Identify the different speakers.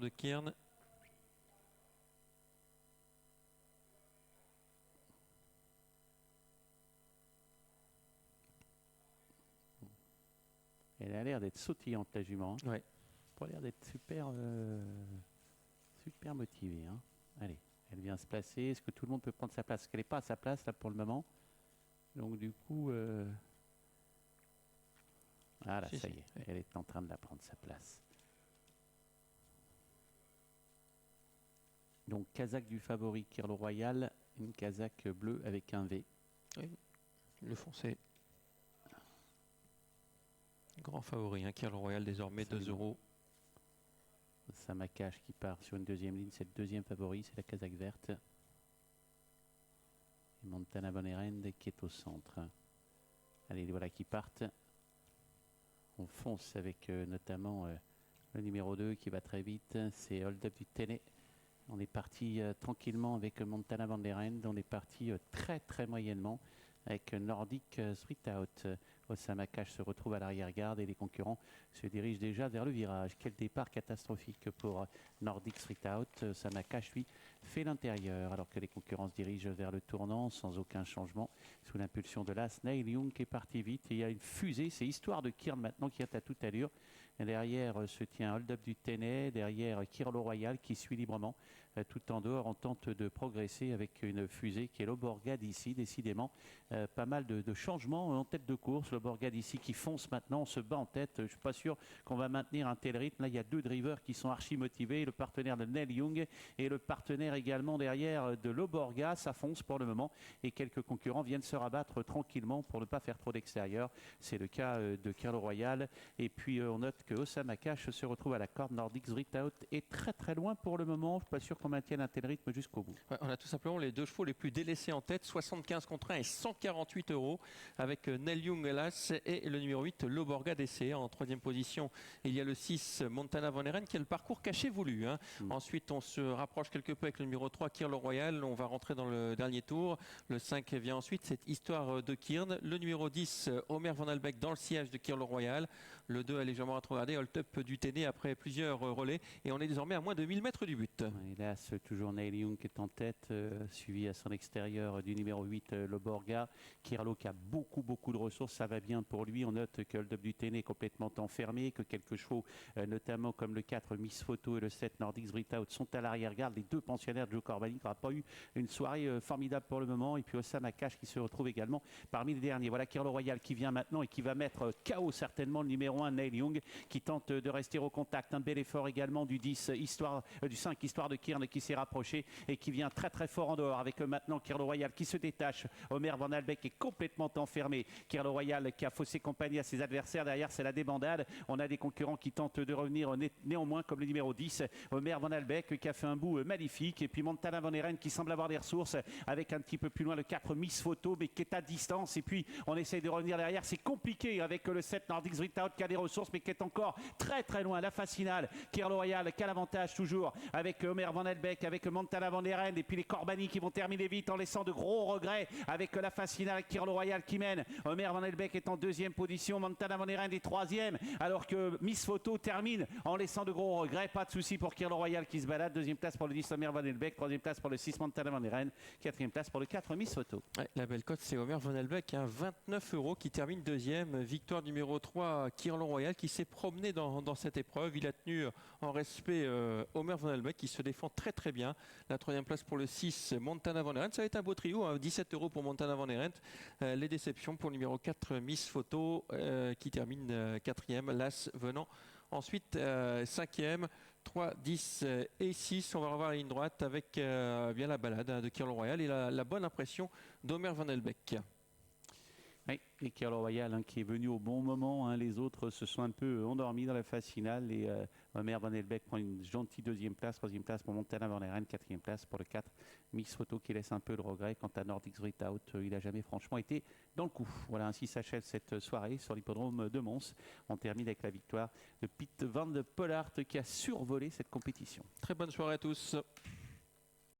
Speaker 1: de Kiern.
Speaker 2: Elle a l'air d'être sautillante, la jument.
Speaker 1: Ouais.
Speaker 2: Elle a l'air d'être super, super motivée. Hein. Allez, elle vient se placer. Est-ce que tout le monde peut prendre sa place? Parce qu'elle n'est pas à sa place là pour le moment. Donc du coup... Ah là, ça y est, elle est en train de la prendre sa place. Donc casaque du favori Kirlo Royal, une casaque bleue avec un V.
Speaker 1: Oui, le foncé. Grand favori, hein, Kirlo Royal désormais 2 €.
Speaker 2: Samakash qui part sur une deuxième ligne, c'est le deuxième favori, c'est la casaque verte. Et Montana Bonnerend qui est au centre. Allez, voilà qui partent. On fonce avec notamment le numéro 2 qui va très vite, c'est Hold Up du Téné. On est parti tranquillement avec Montana Bonnerend, on est parti très très moyennement avec Nordic Street Out. Osama Cash se retrouve à l'arrière-garde et les concurrents se dirigent déjà vers le virage. Quel départ catastrophique pour Nordic Street Out. Osama Cash, lui, fait l'intérieur alors que les concurrents se dirigent vers le tournant sans aucun changement. Sous l'impulsion de l'As, Neil Young qui est parti vite. Et il y a une fusée, c'est Histoire de Kiern maintenant qui est à toute allure. Et derrière se tient Hold Up du Téné, derrière Kirlo Royal qui suit librement tout en dehors en tente de progresser avec une fusée qui est l'Oborga d'ici, décidément. Pas mal de changements en tête de course. Le Borgade ici qui fonce maintenant, on se bat en tête. Je ne suis pas sûr qu'on va maintenir un tel rythme. Là, il y a deux drivers qui sont archi motivés. Le partenaire de Neil Young et le partenaire également derrière de l'Oborga. Ça fonce pour le moment. Et quelques concurrents viennent se rabattre tranquillement pour ne pas faire trop d'extérieur. C'est le cas de Kirlo Royal. Et puis, on note que Osama Cash se retrouve à la corde. Nordic Street Out est très très loin pour le moment. Je ne suis pas sûr qu'on maintienne un tel rythme jusqu'au bout.
Speaker 1: Ouais, on a tout simplement les deux chevaux les plus délaissés en tête. 75 contre 1 et 148 € avec Neil Young hélas et le numéro 8 L'Oborga d'essai en troisième position. Il y a le 6 Montana Bonnerend qui a le parcours caché voulu. Hein. Ensuite on se rapproche quelque peu avec le numéro 3 Kirlo Royal. On va rentrer dans le dernier tour. Le 5 vient ensuite, cette Histoire de Kiern. Le numéro 10 Omer Van Albecq dans le sillage de Kirlo Royal. Le 2 a légèrement rétrogradé, Hold Up du Téné après plusieurs relais et on est désormais à moins de 1000 mètres du but.
Speaker 2: Hélas, toujours Neil Young qui est en tête, suivi à son extérieur du numéro 8, L'Oborga. Kirlo qui a beaucoup de ressources, ça va bien pour lui. On note que Hold Up du Téné est complètement enfermé, que quelques chevaux, notamment comme le 4 Miss Photo et le 7 Nordic Street Out, sont à l'arrière-garde. Les deux pensionnaires de Joe Corbani qui n'aura pas eu une soirée formidable pour le moment. Et puis Osama Cash qui se retrouve également parmi les derniers. Voilà Kirlo Royal qui vient maintenant et qui va mettre KO certainement le numéro 1 Neil Young qui tente de rester au contact. Un bel effort également du 10 du 5 Histoire de Kiern qui s'est rapproché et qui vient très fort en dehors avec maintenant Kirlo Royal qui se détache. Omer Van Albecq est complètement enfermé. Kirlo Royal qui a faussé compagnie à ses adversaires. Derrière, c'est la débandade. On a des concurrents qui tentent de revenir néanmoins comme le numéro 10, Omer Van Albecq qui a fait un bout magnifique. Et puis Montana Bonnerend qui semble avoir des ressources avec un petit peu plus loin le 4 Miss Photo mais qui est à distance. Et puis on essaye de revenir derrière. C'est compliqué avec le 7 Nordic Street Out qui a des ressources mais qui est encore très loin. La phase finale, Kirlo Royal qui a l'avantage toujours avec Omer Van Albecq, avec Montana Bonnerend et puis les Corbani qui vont terminer vite en laissant de gros regrets avec la phase finale avec Kirlo Royal qui mène. Omer Van Albecq est en deuxième position, Montana Bonnerend est troisième alors que Miss Photo termine en laissant de gros regrets. Pas de souci pour Kirlo Royal qui se balade. Deuxième place pour le 10 Omer Van Albecq, troisième place pour le 6 Montana Bonnerend, quatrième place pour le 4 Miss Photo.
Speaker 1: Ouais, la belle cote c'est Omer Van Albecq, hein, 29 € qui termine deuxième. Victoire numéro 3 Kirlo Royal qui s'est promené dans cette épreuve. Il a tenu en respect Omer Van Albecq qui se défend très bien. La troisième place pour le 6 Montana Bonnerend. Ça va être un beau trio, hein, 17 € pour Montana Bonnerend. Les déceptions pour le numéro 4 Miss Photo qui termine quatrième. L'As venant ensuite cinquième. 3, 10 et 6. On va revoir la ligne droite avec bien la balade de Kirlo Royal et la bonne impression d'Omer Van Albecq.
Speaker 2: Oui, et Kirlo Royal qui est venu au bon moment. Hein. Les autres se sont un peu endormis dans la phase finale. Et Omer Van Albecq prend une gentille deuxième place. Troisième place pour Montana Bonnerend. Quatrième place pour le 4 Miss Photo qui laisse un peu de regret. Quant à Nordic Street Out, il n'a jamais franchement été dans le coup. Voilà, ainsi s'achève cette soirée sur l'hippodrome de Mons. On termine avec la victoire de Piet van de Pollard qui a survolé cette compétition.
Speaker 1: Très bonne soirée à tous.